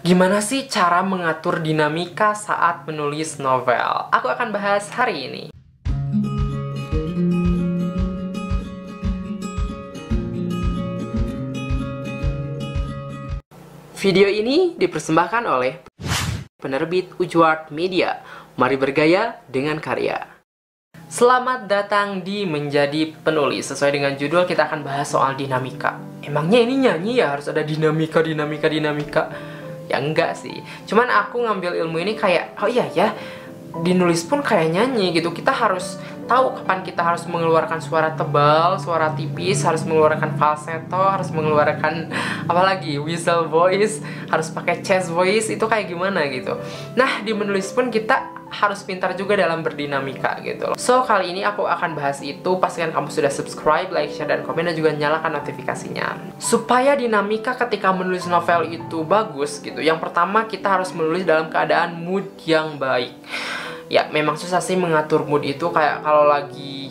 Gimana sih cara mengatur dinamika saat menulis novel? Aku akan bahas hari ini. Video ini dipersembahkan oleh penerbit Ujward Media. Mari bergaya dengan karya. Selamat datang di Menjadi Penulis. Sesuai dengan judul, kita akan bahas soal dinamika. Emangnya ini nyanyi ya harus ada dinamika. Ya enggak sih. Cuman aku ngambil ilmu ini kayak, oh iya ya, dinulis pun kayak nyanyi gitu. Kita harus tahu kapan kita harus mengeluarkan suara tebal, suara tipis, harus mengeluarkan falsetto, harus mengeluarkan apalagi whistle voice, harus pakai chest voice, itu kayak gimana gitu. Nah, di menulis pun kita harus pintar juga dalam berdinamika gitu loh. So, kali ini aku akan bahas itu. Pastikan kamu sudah subscribe, like, share, dan komen, dan juga nyalakan notifikasinya. Supaya dinamika ketika menulis novel itu bagus gitu, yang pertama kita harus menulis dalam keadaan mood yang baik. Ya, memang susah sih mengatur mood itu, kayak kalau lagi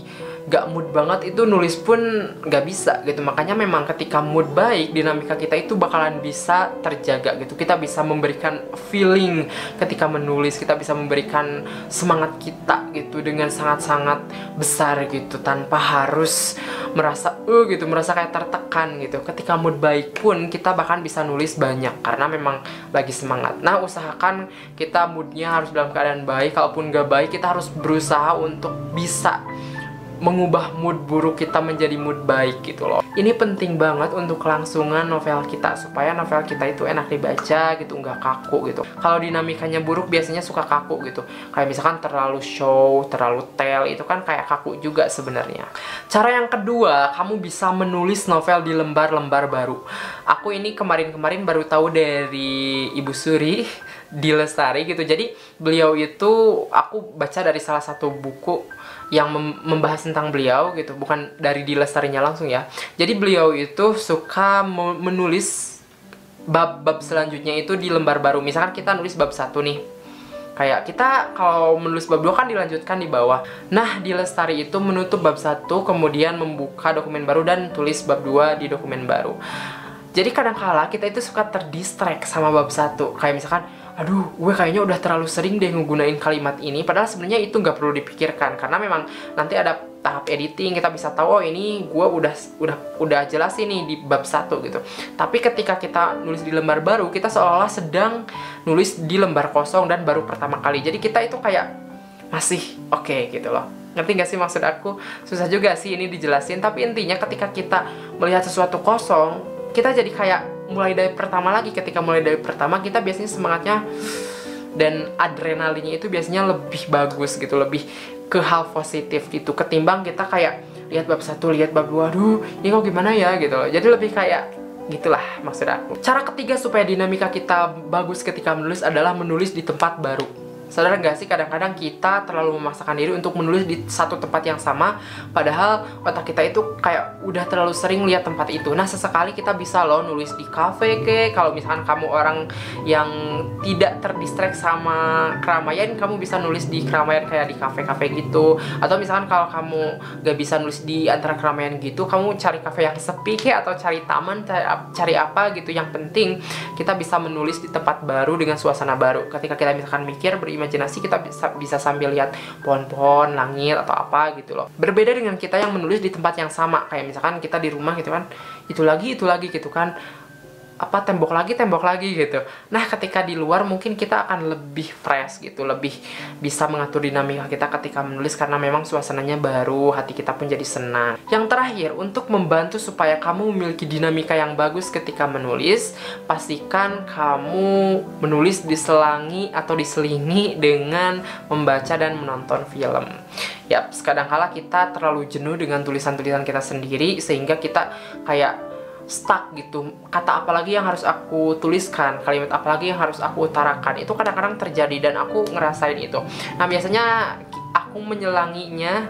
gak mood banget itu nulis pun gak bisa gitu. Makanya memang ketika mood baik, dinamika kita itu bakalan bisa terjaga gitu. Kita bisa memberikan feeling ketika menulis, kita bisa memberikan semangat kita gitu dengan sangat-sangat besar gitu, tanpa harus merasa gitu, merasa kayak tertekan gitu. Ketika mood baik pun kita bahkan bisa nulis banyak karena memang lagi semangat. Nah, usahakan kita moodnya harus dalam keadaan baik. Kalaupun gak baik, kita harus berusaha untuk bisa mengubah mood buruk kita menjadi mood baik gitu loh. Ini penting banget untuk kelangsungan novel kita, supaya novel kita itu enak dibaca gitu, nggak kaku gitu. Kalau dinamikanya buruk biasanya suka kaku gitu. Kayak misalkan terlalu show, terlalu tell, itu kan kayak kaku juga sebenarnya. Cara yang kedua, kamu bisa menulis novel di lembar-lembar baru. Aku ini kemarin-kemarin baru tahu dari Ibu Suri di Lestari gitu. Jadi beliau itu aku baca dari salah satu buku yang membahas tentang beliau gitu, bukan dari di Lestarinya langsung ya. Jadi beliau itu suka menulis bab-bab selanjutnya itu di lembar baru. Misalkan kita nulis bab 1 nih, kayak kita kalau menulis bab 2 kan dilanjutkan di bawah. Nah, di Lestari itu menutup bab 1, kemudian membuka dokumen baru dan tulis bab 2 di dokumen baru. Jadi kadang-kala kita itu suka terdistract sama bab 1. Kayak misalkan, aduh, gue kayaknya udah terlalu sering deh ngegunain kalimat ini. Padahal sebenarnya itu nggak perlu dipikirkan, karena memang nanti ada tahap editing, kita bisa tahu, oh ini gue udah jelas ini di bab 1 gitu. Tapi ketika kita nulis di lembar baru, kita seolah-olah sedang nulis di lembar kosong dan baru pertama kali. Jadi kita itu kayak masih oke gitu loh. Ngerti gak sih maksud aku? Susah juga sih ini dijelasin, tapi intinya ketika kita melihat sesuatu kosong, kita jadi kayak mulai dari pertama lagi. Ketika mulai dari pertama, kita biasanya semangatnya dan adrenalinnya itu biasanya lebih bagus gitu, lebih ke hal positif gitu, ketimbang kita kayak lihat bab 1, lihat bab 2, aduh ini kok gimana ya gitu loh. Jadi lebih kayak gitulah maksud aku. Cara ketiga supaya dinamika kita bagus ketika menulis adalah menulis di tempat baru. Sadar gak sih, kadang-kadang kita terlalu memaksakan diri untuk menulis di satu tempat yang sama, padahal otak kita itu kayak udah terlalu sering lihat tempat itu. Nah, sesekali kita bisa loh nulis di cafe kalau misalkan kamu orang yang tidak terdistract sama keramaian, kamu bisa nulis di keramaian kayak di cafe gitu. Atau misalkan kalau kamu gak bisa nulis di antara keramaian gitu, kamu cari cafe yang sepi atau cari taman, cari apa gitu. Yang penting kita bisa menulis di tempat baru dengan suasana baru. Ketika kita misalkan mikir, imajinasi, kita bisa sambil lihat pohon-pohon, langit, atau apa gitu loh. Berbeda dengan kita yang menulis di tempat yang sama. Kayak misalkan kita di rumah gitu kan, itu lagi gitu kan, apa, tembok lagi gitu. Nah, ketika di luar mungkin kita akan lebih fresh gitu, lebih bisa mengatur dinamika kita ketika menulis, karena memang suasananya baru, hati kita pun jadi senang. Yang terakhir, untuk membantu supaya kamu memiliki dinamika yang bagus ketika menulis, pastikan kamu menulis diselangi atau diselingi dengan membaca dan menonton film. Yap, kadang-kala kita terlalu jenuh dengan tulisan-tulisan kita sendiri, sehingga kita kayak stuck gitu. Kata apa lagi yang harus aku tuliskan, kalimat apa lagi yang harus aku utarakan, itu kadang-kadang terjadi dan aku ngerasain itu. Nah, biasanya aku menyelinginya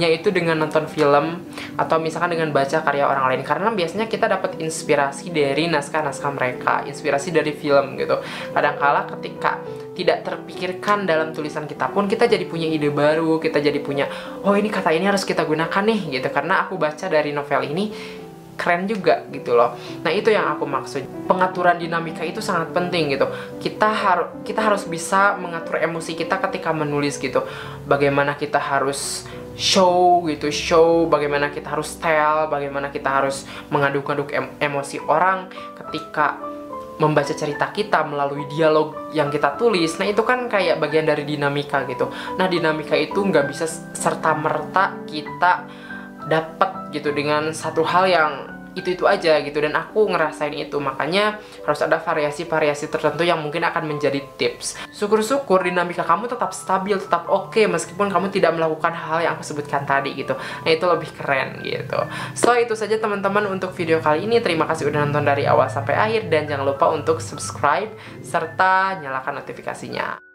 itu dengan nonton film atau misalkan dengan baca karya orang lain, karena biasanya kita dapat inspirasi dari naskah-naskah mereka, inspirasi dari film gitu. Kadang-kala ketika tidak terpikirkan dalam tulisan kita pun, kita jadi punya ide baru, kita jadi punya, oh ini kata ini harus kita gunakan nih gitu, karena aku baca dari novel ini keren juga gitu loh. Nah itu yang aku maksud, pengaturan dinamika itu sangat penting gitu. Kita harus bisa mengatur emosi kita ketika menulis gitu. Bagaimana kita harus show bagaimana kita harus tell, bagaimana kita harus mengaduk-aduk emosi orang ketika membaca cerita kita melalui dialog yang kita tulis. Nah itu kan kayak bagian dari dinamika gitu. Nah dinamika itu nggak bisa serta-merta kita dapat gitu dengan satu hal yang itu aja gitu, dan aku ngerasain itu. Makanya harus ada variasi-variasi tertentu yang mungkin akan menjadi tips. Syukur-syukur dinamika kamu tetap stabil, tetap oke, meskipun kamu tidak melakukan hal yang aku sebutkan tadi gitu. Nah itu lebih keren gitu. So itu saja teman-teman untuk video kali ini. Terima kasih udah nonton dari awal sampai akhir, dan jangan lupa untuk subscribe serta nyalakan notifikasinya.